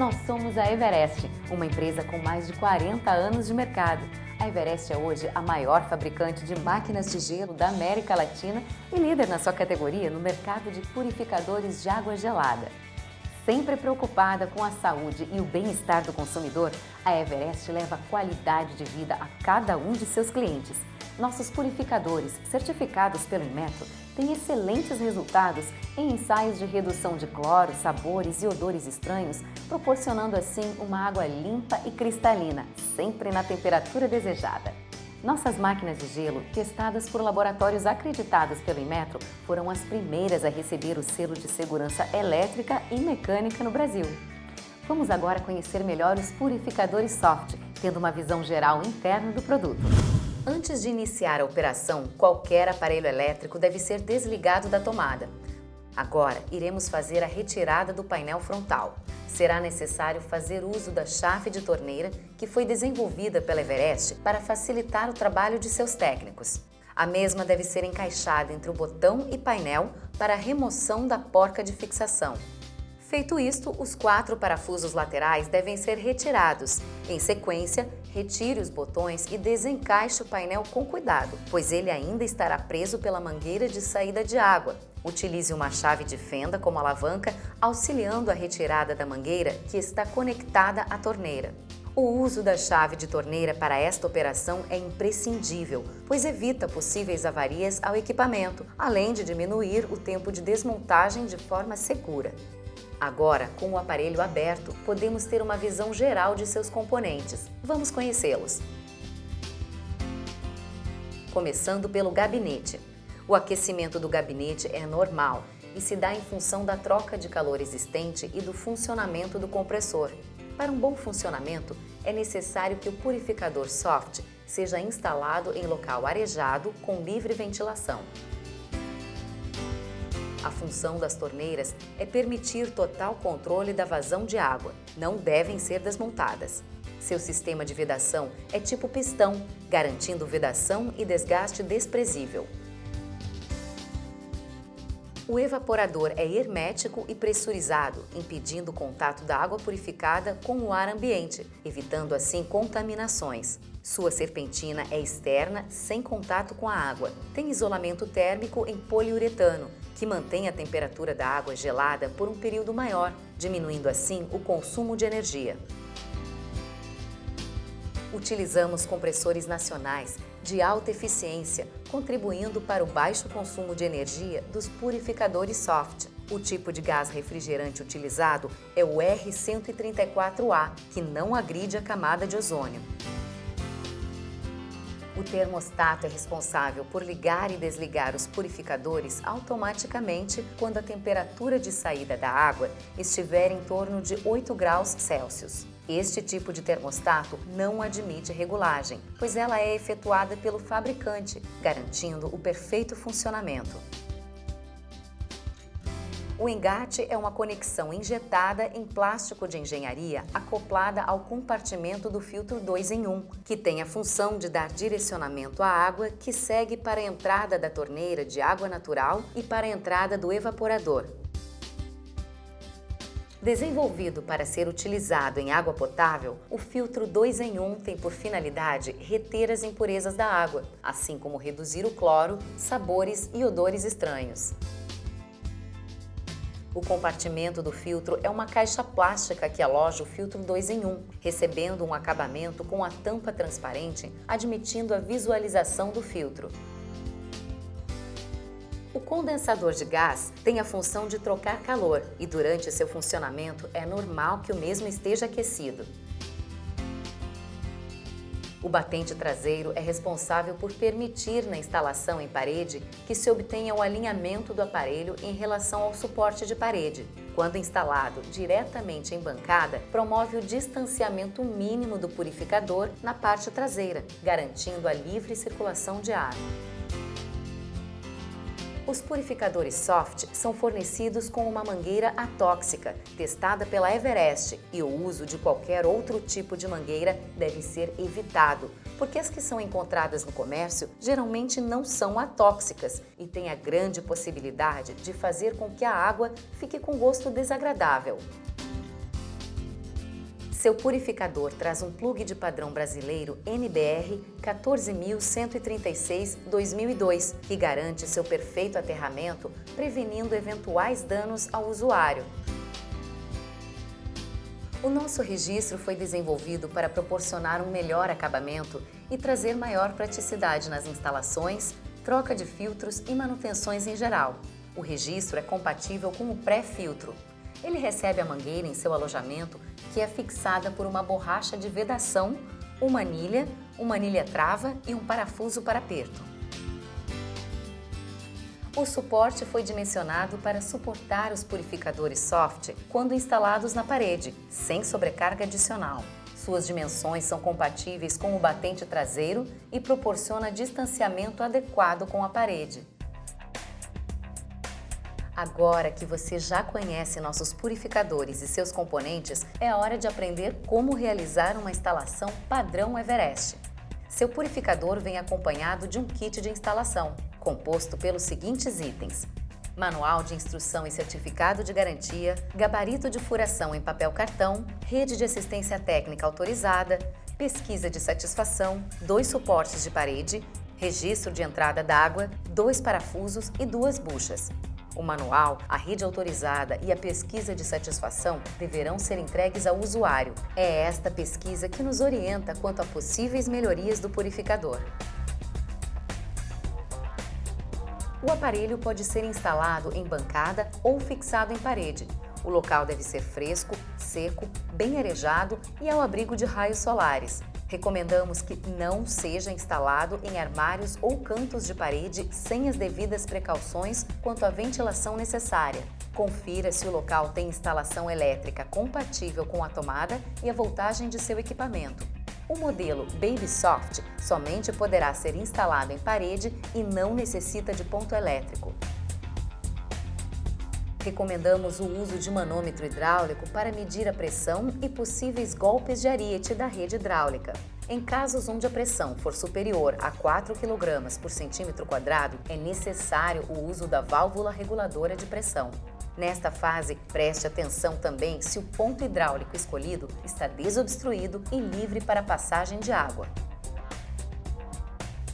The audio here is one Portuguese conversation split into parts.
Nós somos a Everest, uma empresa com mais de 40 anos de mercado. A Everest é hoje a maior fabricante de máquinas de gelo da América Latina e líder na sua categoria no mercado de purificadores de água gelada. Sempre preocupada com a saúde e o bem-estar do consumidor, a Everest leva qualidade de vida a cada um de seus clientes. Nossos purificadores, certificados pelo Inmetro, têm excelentes resultados em ensaios de redução de cloro, sabores e odores estranhos, proporcionando assim uma água limpa e cristalina, sempre na temperatura desejada. Nossas máquinas de gelo, testadas por laboratórios acreditados pelo Inmetro, foram as primeiras a receber o selo de segurança elétrica e mecânica no Brasil. Vamos agora conhecer melhor os purificadores Soft, tendo uma visão geral interna do produto. Antes de iniciar a operação, qualquer aparelho elétrico deve ser desligado da tomada. Agora, iremos fazer a retirada do painel frontal. Será necessário fazer uso da chave de torneira que foi desenvolvida pela Everest para facilitar o trabalho de seus técnicos. A mesma deve ser encaixada entre o botão e painel para a remoção da porca de fixação. Feito isto, os 4 parafusos laterais devem ser retirados. Em sequência, retire os botões e desencaixe o painel com cuidado, pois ele ainda estará preso pela mangueira de saída de água. Utilize uma chave de fenda como alavanca, auxiliando a retirada da mangueira que está conectada à torneira. O uso da chave de torneira para esta operação é imprescindível, pois evita possíveis avarias ao equipamento, além de diminuir o tempo de desmontagem de forma segura. Agora, com o aparelho aberto, podemos ter uma visão geral de seus componentes. Vamos conhecê-los. Começando pelo gabinete. O aquecimento do gabinete é normal e se dá em função da troca de calor existente e do funcionamento do compressor. Para um bom funcionamento, é necessário que o purificador Soft seja instalado em local arejado com livre ventilação. A função das torneiras é permitir total controle da vazão de água. Não devem ser desmontadas. Seu sistema de vedação é tipo pistão, garantindo vedação e desgaste desprezível. O evaporador é hermético e pressurizado, impedindo o contato da água purificada com o ar ambiente, evitando assim contaminações. Sua serpentina é externa, sem contato com a água. Tem isolamento térmico em poliuretano, que mantém a temperatura da água gelada por um período maior, diminuindo assim o consumo de energia. Utilizamos compressores nacionais de alta eficiência, contribuindo para o baixo consumo de energia dos purificadores Soft. O tipo de gás refrigerante utilizado é o R134A, que não agride a camada de ozônio. O termostato é responsável por ligar e desligar os purificadores automaticamente quando a temperatura de saída da água estiver em torno de 8 graus Celsius. Este tipo de termostato não admite regulagem, pois ela é efetuada pelo fabricante, garantindo o perfeito funcionamento. O engate é uma conexão injetada em plástico de engenharia acoplada ao compartimento do filtro 2 em 1, que tem a função de dar direcionamento à água que segue para a entrada da torneira de água natural e para a entrada do evaporador. Desenvolvido para ser utilizado em água potável, o filtro 2 em 1 tem por finalidade reter as impurezas da água, assim como reduzir o cloro, sabores e odores estranhos. O compartimento do filtro é uma caixa plástica que aloja o filtro 2 em 1, recebendo um acabamento com a tampa transparente, admitindo a visualização do filtro. O condensador de gás tem a função de trocar calor e durante seu funcionamento é normal que o mesmo esteja aquecido. O batente traseiro é responsável por permitir na instalação em parede que se obtenha o alinhamento do aparelho em relação ao suporte de parede. Quando instalado diretamente em bancada, promove o distanciamento mínimo do purificador na parte traseira, garantindo a livre circulação de ar. Os purificadores Soft são fornecidos com uma mangueira atóxica, testada pela Everest, e o uso de qualquer outro tipo de mangueira deve ser evitado, porque as que são encontradas no comércio geralmente não são atóxicas e têm a grande possibilidade de fazer com que a água fique com gosto desagradável. Seu purificador traz um plug de padrão brasileiro NBR 14136-2002, que garante seu perfeito aterramento, prevenindo eventuais danos ao usuário. O nosso registro foi desenvolvido para proporcionar um melhor acabamento e trazer maior praticidade nas instalações, troca de filtros e manutenções em geral. O registro é compatível com o pré-filtro. Ele recebe a mangueira em seu alojamento, que é fixada por uma borracha de vedação, uma anilha trava e um parafuso para aperto. O suporte foi dimensionado para suportar os purificadores soft quando instalados na parede, sem sobrecarga adicional. Suas dimensões são compatíveis com o batente traseiro e proporciona distanciamento adequado com a parede. Agora que você já conhece nossos purificadores e seus componentes, é hora de aprender como realizar uma instalação padrão Everest. Seu purificador vem acompanhado de um kit de instalação, composto pelos seguintes itens: manual de instrução e certificado de garantia, gabarito de furação em papel cartão, rede de assistência técnica autorizada, pesquisa de satisfação, 2 suportes de parede, registro de entrada d'água, 2 parafusos e 2 buchas. O manual, a rede autorizada e a pesquisa de satisfação deverão ser entregues ao usuário. É esta pesquisa que nos orienta quanto a possíveis melhorias do purificador. O aparelho pode ser instalado em bancada ou fixado em parede. O local deve ser fresco, seco, bem arejado e ao abrigo de raios solares. Recomendamos que não seja instalado em armários ou cantos de parede sem as devidas precauções quanto à ventilação necessária. Confira se o local tem instalação elétrica compatível com a tomada e a voltagem de seu equipamento. O modelo Baby Soft somente poderá ser instalado em parede e não necessita de ponto elétrico. Recomendamos o uso de manômetro hidráulico para medir a pressão e possíveis golpes de ariete da rede hidráulica. Em casos onde a pressão for superior a 4 kg por centímetro quadrado, é necessário o uso da válvula reguladora de pressão. Nesta fase, preste atenção também se o ponto hidráulico escolhido está desobstruído e livre para a passagem de água.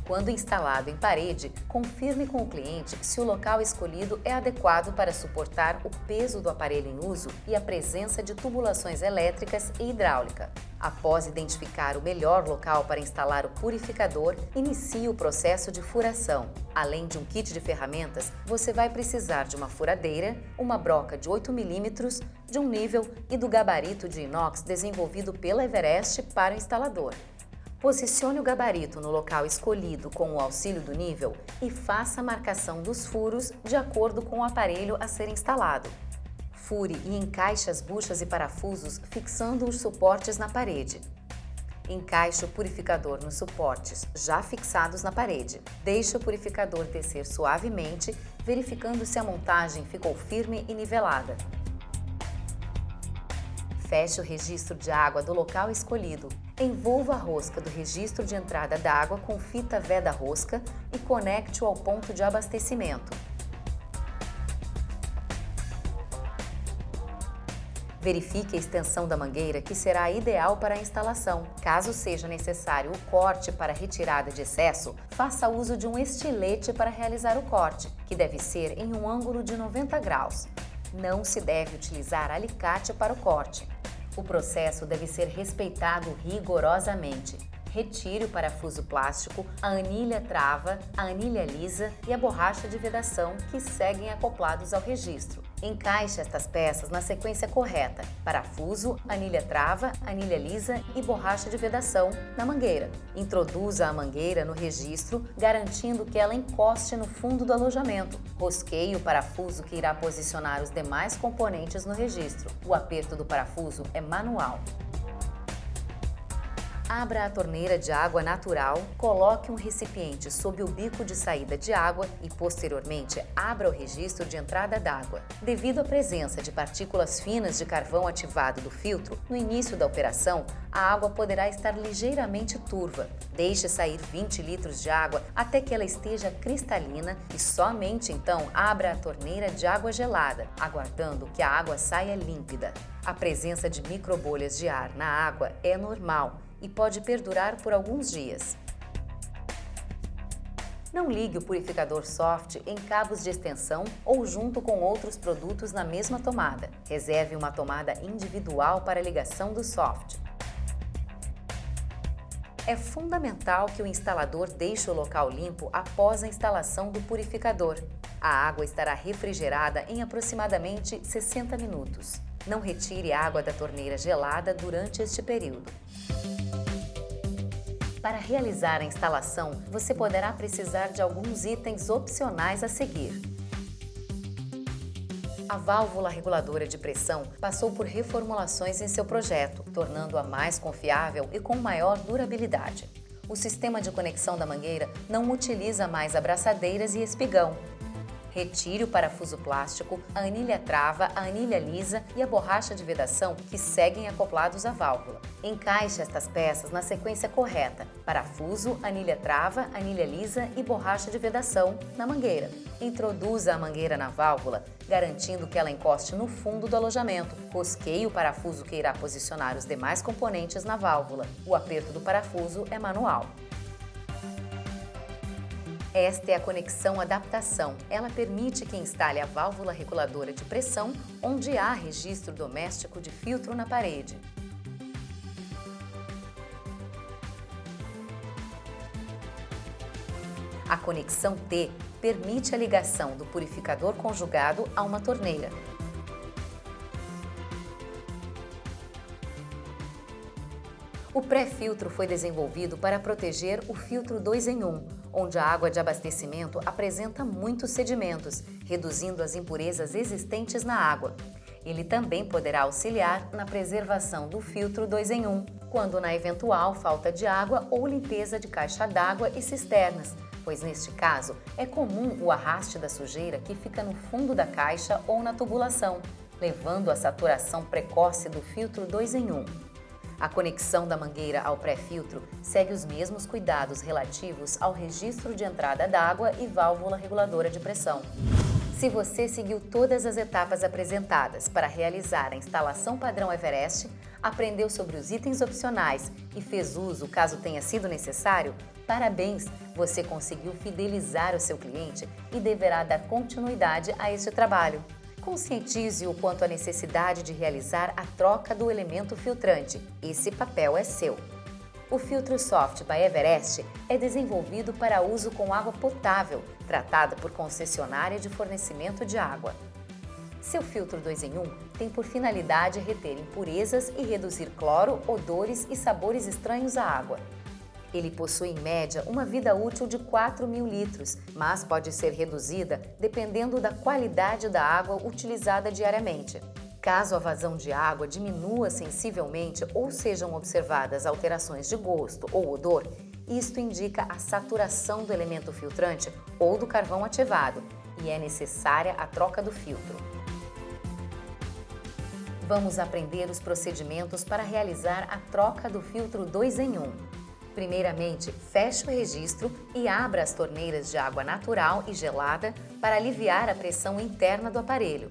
Quando instalado em parede, confirme com o cliente se o local escolhido é adequado para suportar o peso do aparelho em uso e a presença de tubulações elétricas e hidráulica. Após identificar o melhor local para instalar o purificador, inicie o processo de furação. Além de um kit de ferramentas, você vai precisar de uma furadeira, uma broca de 8 mm, de um nível e do gabarito de inox desenvolvido pela Everest para o instalador. Posicione o gabarito no local escolhido com o auxílio do nível e faça a marcação dos furos de acordo com o aparelho a ser instalado. Fure e encaixe as buchas e parafusos fixando os suportes na parede. Encaixe o purificador nos suportes já fixados na parede. Deixe o purificador descer suavemente, verificando se a montagem ficou firme e nivelada. Feche o registro de água do local escolhido. Envolva a rosca do registro de entrada d'água com fita veda-rosca e conecte-o ao ponto de abastecimento. Verifique a extensão da mangueira, que será ideal para a instalação. Caso seja necessário o corte para retirada de excesso, faça uso de um estilete para realizar o corte, que deve ser em um ângulo de 90 graus. Não se deve utilizar alicate para o corte. O processo deve ser respeitado rigorosamente. Retire o parafuso plástico, a anilha trava, a anilha lisa e a borracha de vedação que seguem acoplados ao registro. Encaixe estas peças na sequência correta: parafuso, anilha trava, anilha lisa e borracha de vedação na mangueira. Introduza a mangueira no registro, garantindo que ela encoste no fundo do alojamento. Rosqueie o parafuso que irá posicionar os demais componentes no registro. O aperto do parafuso é manual. Abra a torneira de água natural, coloque um recipiente sob o bico de saída de água e, posteriormente, abra o registro de entrada d'água. Devido à presença de partículas finas de carvão ativado do filtro, no início da operação, a água poderá estar ligeiramente turva. Deixe sair 20 litros de água até que ela esteja cristalina e somente então abra a torneira de água gelada, aguardando que a água saia límpida. A presença de microbolhas de ar na água é normal e pode perdurar por alguns dias. Não ligue o purificador soft em cabos de extensão ou junto com outros produtos na mesma tomada. Reserve uma tomada individual para a ligação do soft. É fundamental que o instalador deixe o local limpo após a instalação do purificador. A água estará refrigerada em aproximadamente 60 minutos. Não retire água da torneira gelada durante este período. Para realizar a instalação, você poderá precisar de alguns itens opcionais a seguir. A válvula reguladora de pressão passou por reformulações em seu projeto, tornando-a mais confiável e com maior durabilidade. O sistema de conexão da mangueira não utiliza mais abraçadeiras e espigão. Retire o parafuso plástico, a anilha trava, a anilha lisa e a borracha de vedação que seguem acoplados à válvula. Encaixe estas peças na sequência correta: parafuso, anilha trava, anilha lisa e borracha de vedação na mangueira. Introduza a mangueira na válvula, garantindo que ela encoste no fundo do alojamento. Rosqueie o parafuso que irá posicionar os demais componentes na válvula. O aperto do parafuso é manual. Esta é a conexão adaptação. Ela permite que instale a válvula reguladora de pressão onde há registro doméstico de filtro na parede. A conexão T permite a ligação do purificador conjugado a uma torneira. O pré-filtro foi desenvolvido para proteger o filtro 2 em 1, onde a água de abastecimento apresenta muitos sedimentos, reduzindo as impurezas existentes na água. Ele também poderá auxiliar na preservação do filtro 2 em 1, quando na eventual falta de água ou limpeza de caixa d'água e cisternas, pois neste caso é comum o arraste da sujeira que fica no fundo da caixa ou na tubulação, levando à saturação precoce do filtro 2 em 1. A conexão da mangueira ao pré-filtro segue os mesmos cuidados relativos ao registro de entrada d'água e válvula reguladora de pressão. Se você seguiu todas as etapas apresentadas para realizar a instalação padrão Everest, aprendeu sobre os itens opcionais e fez uso caso tenha sido necessário, parabéns! Você conseguiu fidelizar o seu cliente e deverá dar continuidade a este trabalho. Conscientize-o quanto à necessidade de realizar a troca do elemento filtrante. Esse papel é seu. O filtro Soft by Everest é desenvolvido para uso com água potável, tratada por concessionária de fornecimento de água. Seu filtro 2 em 1 tem por finalidade reter impurezas e reduzir cloro, odores e sabores estranhos à água. Ele possui, em média, uma vida útil de 4.000 litros, mas pode ser reduzida dependendo da qualidade da água utilizada diariamente. Caso a vazão de água diminua sensivelmente ou sejam observadas alterações de gosto ou odor, isto indica a saturação do elemento filtrante ou do carvão ativado e é necessária a troca do filtro. Vamos aprender os procedimentos para realizar a troca do filtro 2 em 1. Primeiramente, feche o registro e abra as torneiras de água natural e gelada para aliviar a pressão interna do aparelho.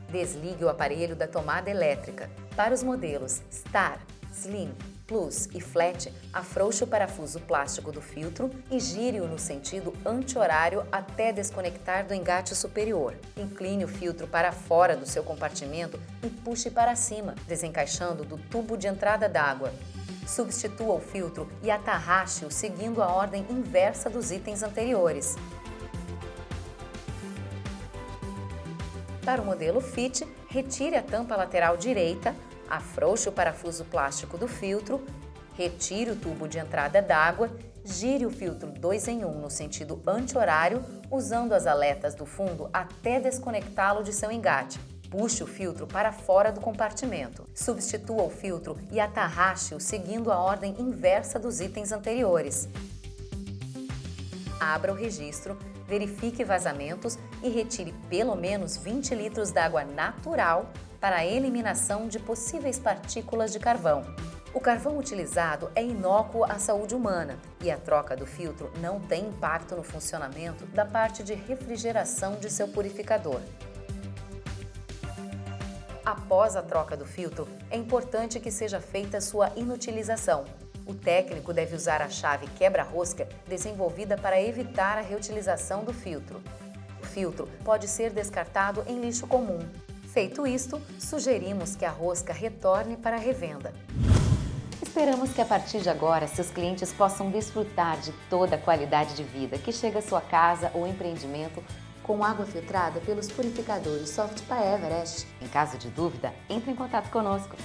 Desligue o aparelho da tomada elétrica. Para os modelos Star, Slim, Plus e Flat, afrouxe o parafuso plástico do filtro e gire-o no sentido anti-horário até desconectar do engate superior. Incline o filtro para fora do seu compartimento e puxe para cima, desencaixando do tubo de entrada d'água. Substitua o filtro e atarraxe-o seguindo a ordem inversa dos itens anteriores. Para o modelo Fit, retire a tampa lateral direita, afrouxe o parafuso plástico do filtro, retire o tubo de entrada d'água, gire o filtro 2 em 1 no sentido anti-horário, usando as aletas do fundo até desconectá-lo de seu engate. Puxe o filtro para fora do compartimento. Substitua o filtro e atarraxe-o seguindo a ordem inversa dos itens anteriores. Abra o registro, verifique vazamentos e retire pelo menos 20 litros d'água natural para a eliminação de possíveis partículas de carvão. O carvão utilizado é inócuo à saúde humana e a troca do filtro não tem impacto no funcionamento da parte de refrigeração de seu purificador. Após a troca do filtro, é importante que seja feita sua inutilização. O técnico deve usar a chave quebra-rosca desenvolvida para evitar a reutilização do filtro. O filtro pode ser descartado em lixo comum. Feito isto, sugerimos que a rosca retorne para a revenda. Esperamos que a partir de agora seus clientes possam desfrutar de toda a qualidade de vida que chega à sua casa ou empreendimento com água filtrada pelos purificadores Softpar Everest. Em caso de dúvida, entre em contato conosco.